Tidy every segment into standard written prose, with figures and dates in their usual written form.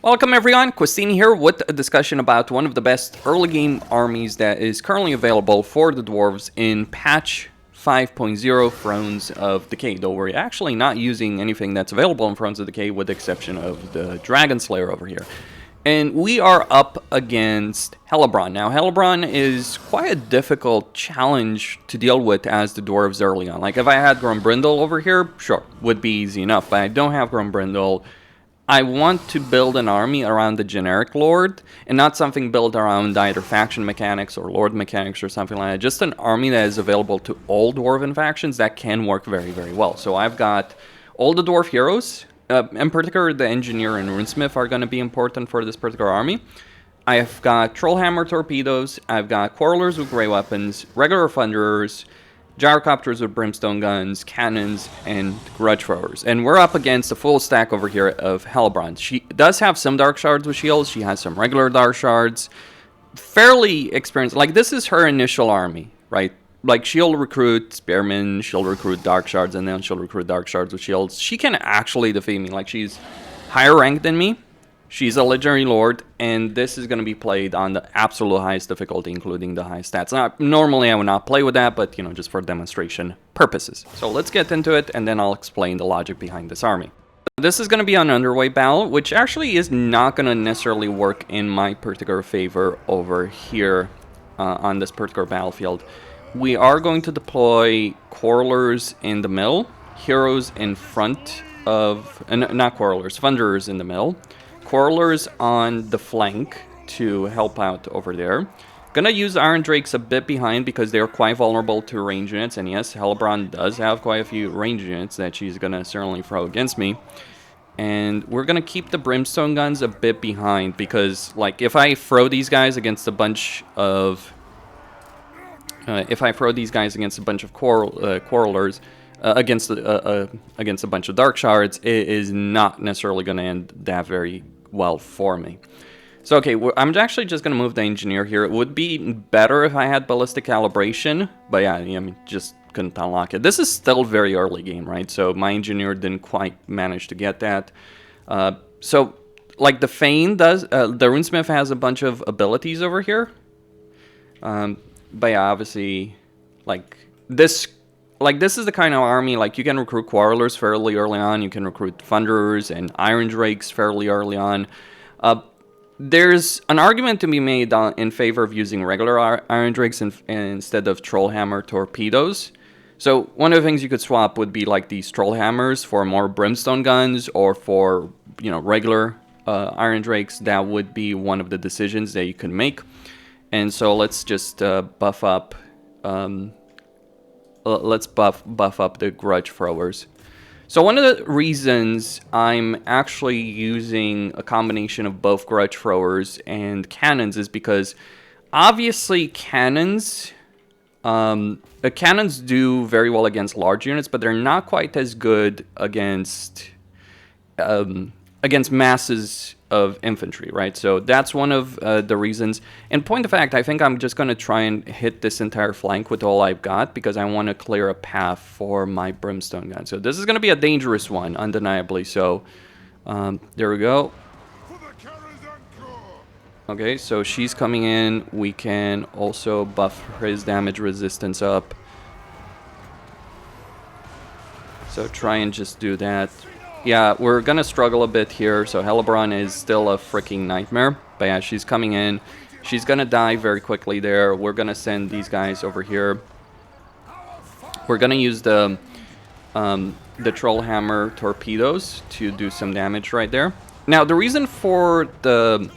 Welcome everyone, Questini here with a discussion about one of the best early game armies that is currently available for the Dwarves in patch 5.0 Thrones of Decay, though we're actually not using anything that's available in Thrones of Decay with the exception of the Dragon Slayer over here. And we are up against Hellebron. Now Hellebron is quite a difficult challenge to deal with as the Dwarves early on. Like if I had Grombrindle over here, sure, would be easy enough, but I don't have Grombrindle. I want to build an army around the generic Lord, and not something built around either faction mechanics or Lord mechanics or something like that. Just an army that is available to all Dwarven factions that can work very, very well. So I've got all the Dwarf heroes, in particular the Engineer and Runesmith are going to be important for this particular army. I've got Trollhammer torpedoes, I've got Quarrelers with Grey Weapons, regular Thunderers, Gyrocopters with Brimstone Guns, Cannons, and Grudge Throwers. And we're up against a full stack over here of Hellebron. She does have some Dark Shards with shields. She has some regular Dark Shards. Fairly experienced. Like, this is her initial army, right? Like, she'll recruit Spearmen, she'll recruit Dark Shards, and then she'll recruit Dark Shards with shields. She can actually defeat me. Like, she's higher ranked than me. She's a legendary lord, and this is going to be played on the absolute highest difficulty, including the highest stats. Now, normally, I would not play with that, but, you know, just for demonstration purposes. So let's get into it, and then I'll explain the logic behind this army. This is going to be an underway battle, which actually is not going to necessarily work in my particular favor over here on this particular battlefield. We are going to deploy Quarrelers in the middle, Heroes in front of, not Quarrelers, Thunderers in the middle. Quarrelers on the flank to help out over there. Gonna use Iron Drakes a bit behind because they're quite vulnerable to range units, and yes, Hellebron does have quite a few range units that she's gonna certainly throw against me. And we're gonna keep the Brimstone Guns a bit behind because, like, if I throw these guys against a bunch of Quarrelers against a bunch of Dark Shards, it is not necessarily gonna end that very well for me. So okay, I'm actually just gonna move the Engineer here. It would be better if I had Ballistic Calibration, but yeah, I mean, just couldn't unlock it. This is still very early game, right? So my Engineer didn't quite manage to get that. So like the Thane does, the Runesmith has a bunch of abilities over here. But yeah, obviously, like this is the kind of army, like, you can recruit Quarrelers fairly early on, you can recruit Thunderers and Iron Drakes fairly early on. There's an argument to be made in favor of using regular Iron Drakes instead of Trollhammer torpedoes. So one of the things you could swap would be like these Trollhammers for more Brimstone Guns, or for, you know, regular Iron Drakes. That would be one of the decisions that you could make. And so let's just buff up... let's buff up the Grudge Throwers. So one of the reasons I'm actually using a combination of both Grudge Throwers and Cannons is because obviously Cannons do very well against large units, but they're not quite as good against masses of infantry, right? So that's one of the reasons. And point of fact, I think I'm just going to try and hit this entire flank with all I've got because I want to clear a path for my Brimstone Gun. So this is going to be a dangerous one, undeniably. So there we go. Okay, so she's coming in. We can also buff his damage resistance up. So try and just do that. Yeah, we're gonna struggle a bit here, so Hellebron is still a freaking nightmare. But yeah, she's coming in. She's gonna die very quickly there. We're gonna send these guys over here. We're gonna use the Trollhammer torpedoes to do some damage right there. Now, the reason for the...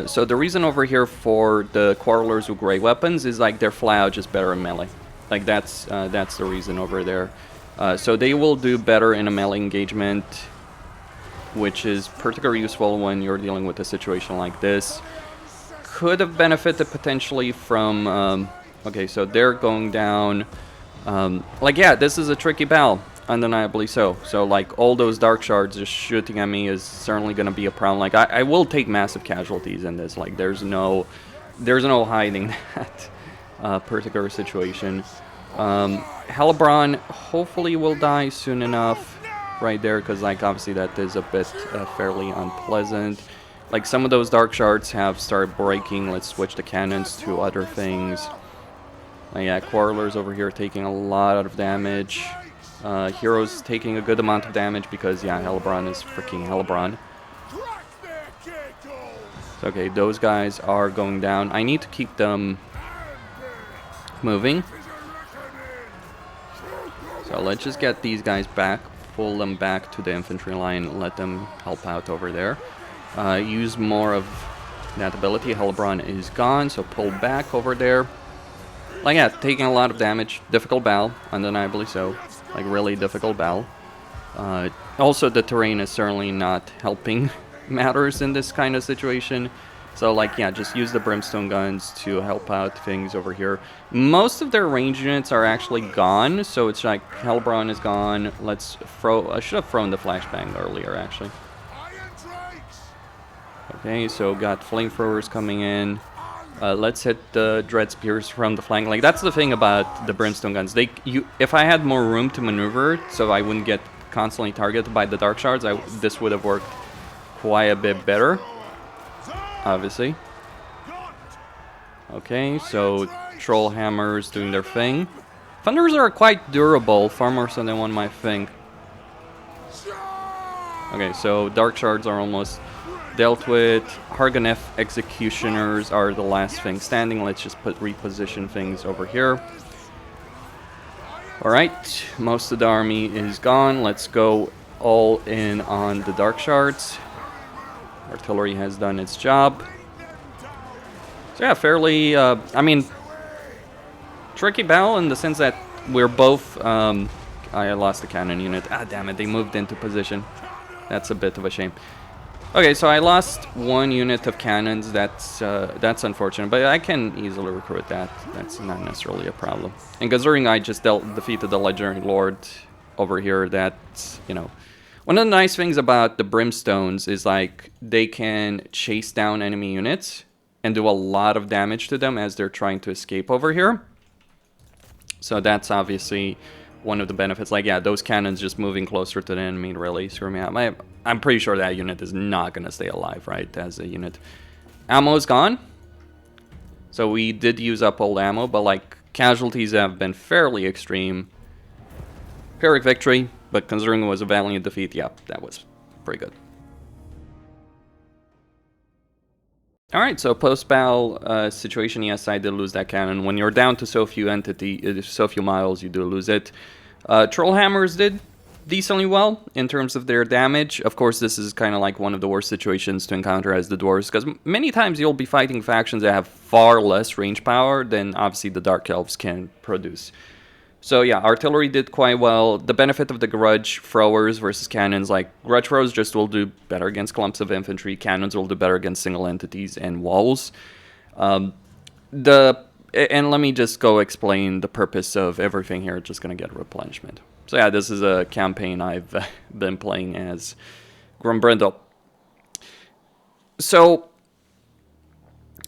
so the reason over here for the Quarrelers with Grey Weapons is, like, their fly out just better in melee. Like, that's the reason over there. So they will do better in a melee engagement, which is particularly useful when you're dealing with a situation like this. Could have benefited potentially from... okay, so they're going down. Like, yeah, this is a tricky battle, undeniably so. So, like, all those Dark Shards just shooting at me is certainly going to be a problem. Like, I will take massive casualties in this. Like, there's no hiding that particular situation. Hellebron hopefully will die soon enough. right there, because like obviously that is a bit fairly unpleasant. Like some of those dark shards have started breaking. Let's switch the cannons to other things. Yeah, Quarrelers over here taking a lot of damage. Heroes taking a good amount of damage because, yeah, Hellebron is freaking Hellebron. So, okay, those guys are going down. I need to keep them moving. So let's just get these guys back, pull them back to the infantry line, let them help out over there. Use more of that ability. Hellebron is gone, so pull back over there. Like, yeah, taking a lot of damage. Difficult battle, undeniably so. Like, really difficult battle. Also, the terrain is certainly not helping matters in this kind of situation. So, like, yeah, just use the brimstone guns to help out things over here. Most of their range units are actually gone, so it's like Hellebron is gone. Let's throw... I should have thrown the flashbang earlier, actually. Okay, so got flamethrowers coming in. Let's hit the Dread Spears from the flank. Like, that's the thing about the Brimstone guns. If I had more room to maneuver, so I wouldn't get constantly targeted by the Dark Shards, this would have worked quite a bit better, obviously. Okay, so Troll Hammers doing their thing. Thunders are quite durable, far more so than one might think. Okay, so Dark Shards are almost dealt with. Harganeth Executioners are the last thing standing. Let's just reposition things over here. Alright, most of the army is gone. Let's go all in on the Dark Shards. Artillery has done its job. So yeah, fairly, I mean, tricky battle in the sense that we're both, I lost the cannon unit. Ah, damn it, they moved into position. That's a bit of a shame. Okay, so I lost one unit of cannons. That's unfortunate, but I can easily recruit that. That's not necessarily a problem. And considering I just defeated the Legendary Lord over here, that's, you know... One of the nice things about the Brimstones is, like, they can chase down enemy units and do a lot of damage to them as they're trying to escape over here. So that's obviously one of the benefits. Like, yeah, those cannons just moving closer to the enemy really screw me up. I'm pretty sure that unit is not going to stay alive, right, as a unit. Ammo is gone. So we did use up old ammo, but, like, casualties have been fairly extreme. Pyrrhic victory, but considering it was a valiant defeat, yeah, that was pretty good. Alright, so post-battle situation, yes, I did lose that cannon. When you're down to so few miles, you do lose it. Troll Hammers did decently well in terms of their damage. Of course, this is kind of like one of the worst situations to encounter as the Dwarves, because many times you'll be fighting factions that have far less range power than obviously the Dark Elves can produce. So yeah, artillery did quite well. The benefit of the grudge throwers versus cannons, like grudge throwers just will do better against clumps of infantry, cannons will do better against single entities and walls. And let me just go explain the purpose of everything here. It's just going to get replenishment. So yeah, this is a campaign I've been playing as Grombrindle. So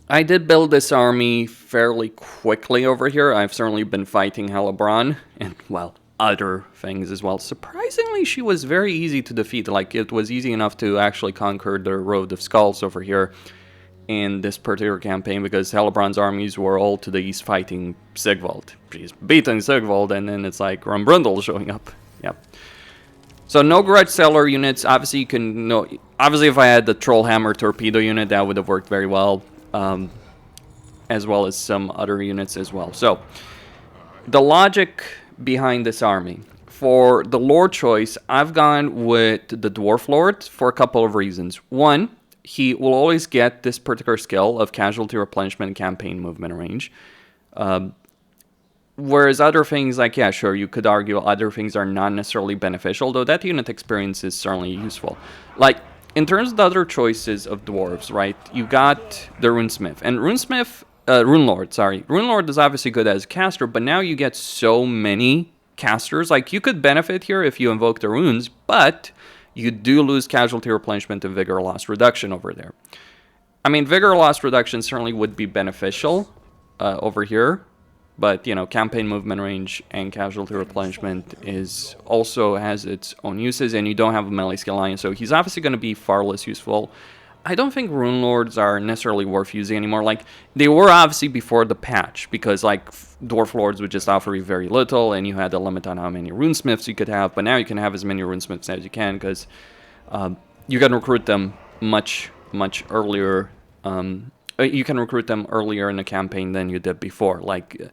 I did build this army fairly quickly over here. I've certainly been fighting Hellebron and, well, other things as well. Surprisingly, she was very easy to defeat. Like, it was easy enough to actually conquer the Road of Skulls over here in this particular campaign, because Hellebron's armies were all to the east fighting Sigvald. She's beating Sigvald, and then it's like Grombrindle showing up. Yep. So no grudge seller units. Obviously, you can know. Obviously, if I had the Troll Hammer torpedo unit, that would have worked very well, as well as some other units as well. So the logic behind this army. For the Lord choice, I've gone with the Dwarf Lord for a couple of reasons. One, he will always get this particular skill of casualty replenishment and campaign movement range. Whereas other things, like, yeah, sure, you could argue other things are not necessarily beneficial, though that unit experience is certainly useful. Like, in terms of the other choices of dwarves, right, you got the Runesmith. And Runelord is obviously good as a caster, but now you get so many casters. Like, you could benefit here if you invoke the runes, but you do lose casualty replenishment and vigor loss reduction over there. I mean, vigor loss reduction certainly would be beneficial over here, But, you know, campaign movement range and casualty replenishment is also has its own uses, and you don't have a melee skill line, so he's obviously going to be far less useful. I don't think Rune Lords are necessarily worth using anymore. Like, they were obviously before the patch, because, like, Dwarf Lords would just offer you very little, and you had a limit on how many Runesmiths you could have, but now you can have as many Runesmiths as you can, because you can recruit them much earlier. You can recruit them earlier in the campaign than you did before. Like,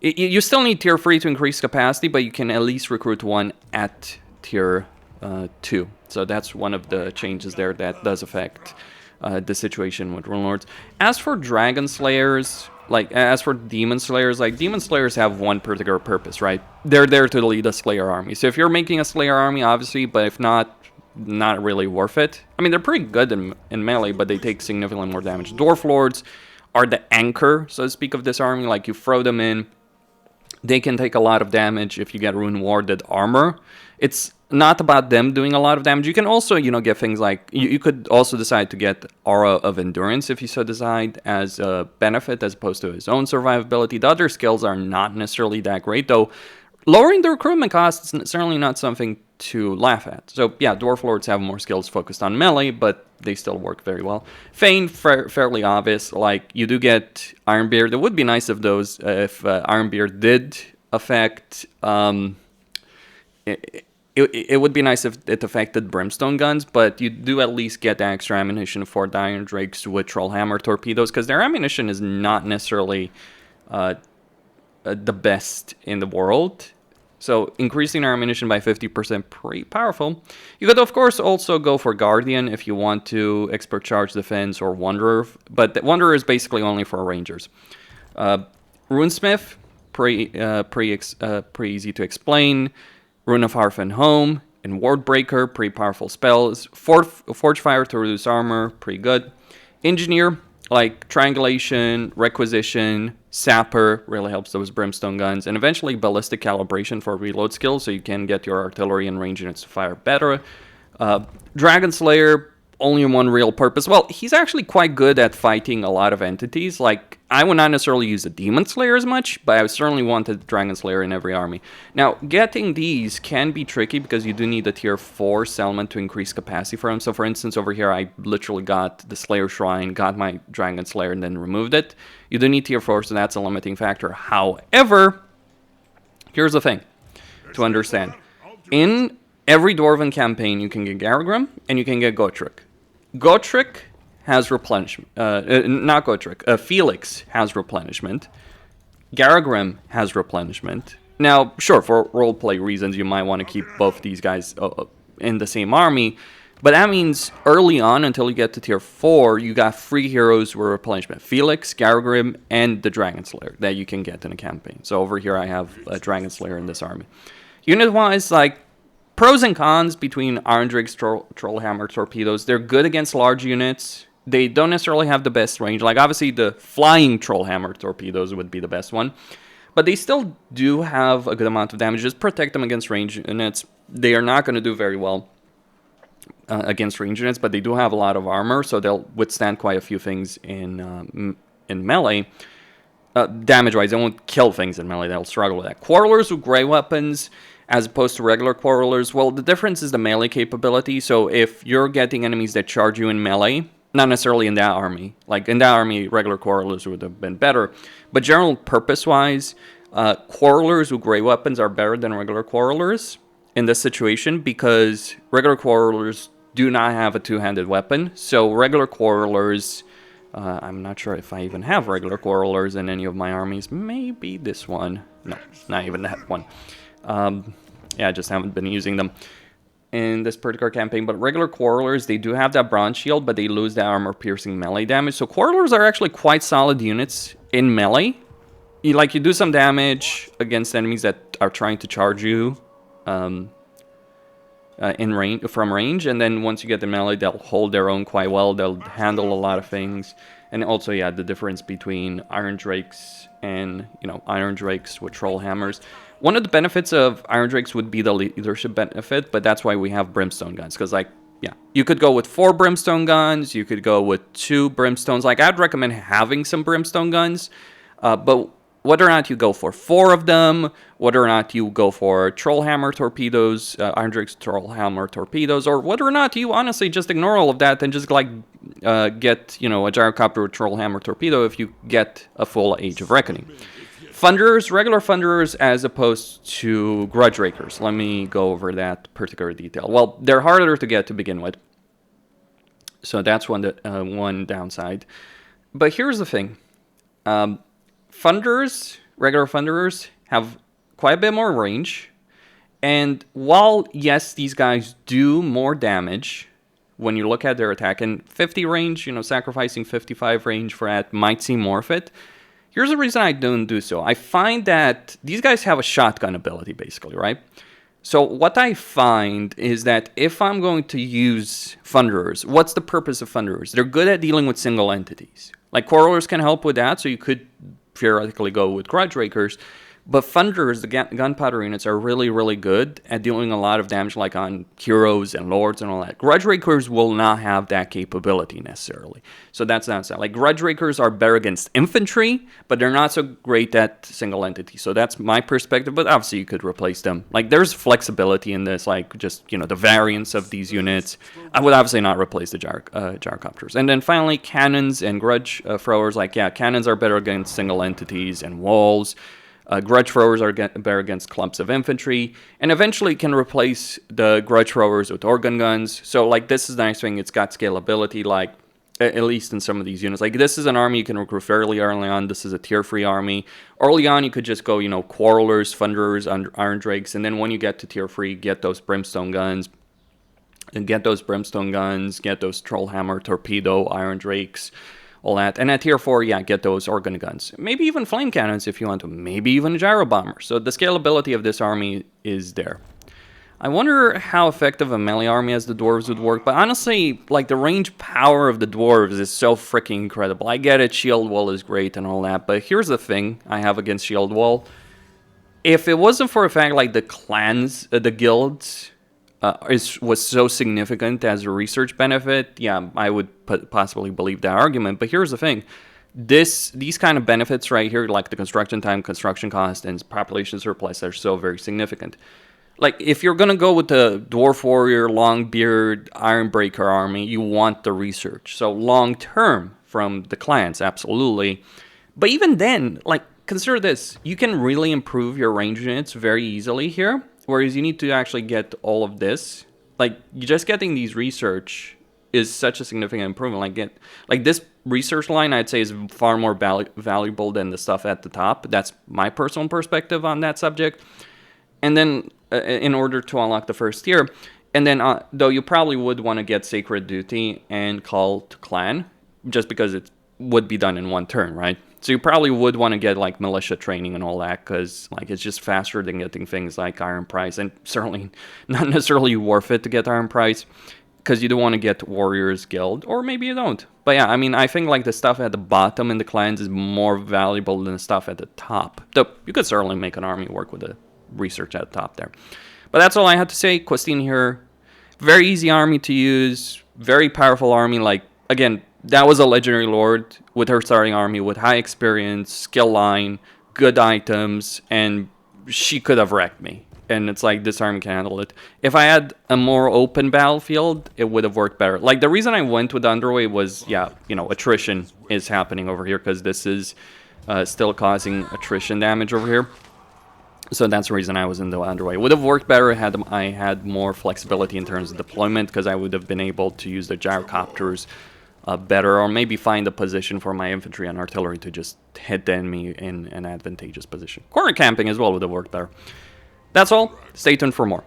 you still need tier 3 to increase capacity, but you can at least recruit one at tier 2. So that's one of the changes there that does affect the situation with Rune Lords. As for Dragon Slayers, as for Demon Slayers, like, Demon Slayers have one particular purpose, right? They're there to lead a Slayer army. So if you're making a Slayer army, obviously, but if not really worth it. I mean, they're pretty good in melee, but they take significantly more damage. Dwarf Lords are the anchor, so to speak, of this army. Like, you throw them in, they can take a lot of damage if you get Rune Warded armor. It's not about them doing a lot of damage. You can also, you know, get things like, you could also decide to get Aura of Endurance if you so decide as a benefit as opposed to his own survivability. The other skills are not necessarily that great, though. Lowering the recruitment cost is certainly not something to laugh at. So yeah, Dwarf Lords have more skills focused on melee, but they still work very well. Fane, fairly obvious. Like, you do get Ironbeard. It would be nice if Ironbeard did affect... It would be nice if it affected Brimstone guns, but you do at least get extra ammunition for the Iron Drakes with Trollhammer torpedoes, because their ammunition is not necessarily the best in the world. So increasing our ammunition by 50%, pretty powerful. You could, of course, also go for Guardian if you want to expert charge defense or Wanderer, but the Wanderer is basically only for Rangers. Runesmith, pretty easy to explain. Rune of Hearth and Home and Wardbreaker, pretty powerful spells. Forge Fire to reduce armor, pretty good. Engineer, like Triangulation, Requisition, Sapper, really helps those Brimstone guns. And eventually Ballistic Calibration for reload skills, so you can get your artillery and range units to fire better. Dragon Slayer, only one real purpose. Well, he's actually quite good at fighting a lot of entities. Like, I would not necessarily use the Demon Slayer as much, but I certainly wanted Dragon Slayer in every army. Now, getting these can be tricky because you do need a tier 4 settlement to increase capacity for him. So, for instance, over here, I literally got the Slayer Shrine, got my Dragon Slayer, and then removed it. You do need tier 4, so that's a limiting factor. However, here's the thing to understand. In every Dwarven campaign, you can get Garagrim, and you can get Gotrek. Gotrek has replenishment. Not Gotrek. Felix has replenishment. Garagrim has replenishment. Now, sure, for roleplay reasons, you might want to keep both these guys in the same army. But that means early on, until you get to tier 4, you got 3 heroes with replenishment. Felix, Garagrim, and the Dragon Slayer that you can get in a campaign. So over here, I have a Dragon Slayer in this army. Unit-wise, like, pros and cons between Iron Drakes, Trollhammer, Torpedoes. They're good against large units. They don't necessarily have the best range. Like, obviously, the Flying Trollhammer Torpedoes would be the best one. But they still do have a good amount of damage. Just protect them against range units. They are not going to do very well against range units, but they do have a lot of armor, so they'll withstand quite a few things in melee. Damage-wise, they won't kill things in melee. They'll struggle with that. Quarrelers with Grey Weapons, as opposed to regular Quarrelers, well, the difference is the melee capability. So if you're getting enemies that charge you in melee, not necessarily in that army. Like, in that army, regular Quarrelers would have been better. But general purpose-wise, Quarrelers with Grey Weapons are better than regular Quarrelers in this situation, because regular Quarrelers do not have a two-handed weapon. So regular Quarrelers, I'm not sure if I even have regular Quarrelers in any of my armies. Maybe this one. No, not even that one. Yeah, I just haven't been using them in this particular campaign. But regular Quarrelers, they do have that bronze shield, but they lose the armor-piercing melee damage. So Quarrelers are actually quite solid units in melee. You do some damage against enemies that are trying to charge you in range, from range, and then once you get the melee, they'll hold their own quite well. They'll handle a lot of things. And also, yeah, the difference between Iron Drakes and, Iron Drakes with Troll Hammers. One of the benefits of Iron Drakes would be the leadership benefit, but that's why we have Brimstone guns. Because, you could go with 4 Brimstone guns, you could go with 2 Brimstones. I'd recommend having some Brimstone guns, but whether or not you go for 4 of them, whether or not you go for Trollhammer torpedoes, Iron Drake's Trollhammer torpedoes, or whether or not you honestly just ignore all of that and just like get, you know, a gyrocopter with Trollhammer torpedo if you get a full Age of Reckoning. Thunderers, regular Thunderers as opposed to Grudge Rakers. Let me go over that particular detail. Well, they're harder to get to begin with. So that's one downside. But here's the thing. Thunderers, regular Thunderers, have quite a bit more range. And while, yes, these guys do more damage when you look at their attack, and 50 range, you know, sacrificing 55 range for that might seem more fit. Here's the reason I don't do so. I find that these guys have a shotgun ability, basically, right? So what I find is that if I'm going to use Thunderers, what's the purpose of Thunderers? They're good at dealing with single entities. Like, Quarrelers can help with that, so you could theoretically go with Grudge Rakers. But Thunderers, the gunpowder units, are really, really good at dealing a lot of damage, like on heroes and lords and all that. Grudge Rakers will not have that capability necessarily. So that's not so. Like, Grudge Rakers are better against infantry, but they're not so great at single entities. So that's my perspective, but obviously you could replace them. Like, there's flexibility in this, like, just, you know, the variance of these units. I would obviously not replace the gyrocopters. And then finally, cannons and grudge throwers. Like, yeah, cannons are better against single entities and walls. Grudge throwers are better against clumps of infantry, and eventually can replace the grudge throwers with organ guns. So, like, this is the nice thing. It's got scalability, like, at least in some of these units. Like, this is an army you can recruit fairly early on. This is a tier 3 army. Early on, you could just go, you know, Quarrelers, Thunderers, Iron Drakes, and then when you get to tier 3, get those Brimstone guns, and get those Trollhammer, Torpedo, Iron Drakes, all that. And at tier 4, yeah, get those organ guns. Maybe even flame cannons if you want to. Maybe even a gyro bomber. So the scalability of this army is there. I wonder how effective a melee army as the Dwarves would work. But honestly, like, the range power of the Dwarves is so freaking incredible. I get it, Shield Wall is great and all that. But here's the thing I have against Shield Wall. If it wasn't for a fact, like, the clans, the guilds, was so significant as a research benefit, yeah, I would possibly believe that argument. But here's the thing. These kind of benefits right here, like the construction time, construction cost, and population surplus, are so very significant. Like, if you're going to go with the Dwarf Warrior, Longbeard, Ironbreaker army, you want the research. So long term from the clans, absolutely. But even then, like, consider this. You can really improve your range units very easily here. Whereas you need to actually get all of this. Like, just getting these research is such a significant improvement. Like this research line, I'd say, is far more valuable than the stuff at the top. That's my personal perspective on that subject. And then, in order to unlock the first tier, and then, though you probably would want to get Sacred Duty and Call to Clan, just because it would be done in one turn, right? So you probably would want to get, like, militia training and all that, because, like, it's just faster than getting things like Iron Price, and certainly not necessarily worth it to get Iron Price, because you do want to get Warriors Guild, or maybe you don't. But yeah, I mean, I think, like, the stuff at the bottom in the clans is more valuable than the stuff at the top. Though you could certainly make an army work with the research at the top there. But that's all I had to say. Questine here, very easy army to use, very powerful army. Like, again, that was a legendary lord with her starting army with high experience, skill line, good items, and she could have wrecked me. And it's like, this army can handle it. If I had a more open battlefield, it would have worked better. Like, the reason I went with Underway was, yeah, you know, attrition is happening over here, because this is still causing attrition damage over here. So that's the reason I was in the Underway. It would have worked better had I had more flexibility in terms of deployment, because I would have been able to use the gyrocopters better, or maybe find a position for my infantry and artillery to just hit the enemy in an advantageous position. Corner camping as well would have worked better. That's all. Stay tuned for more.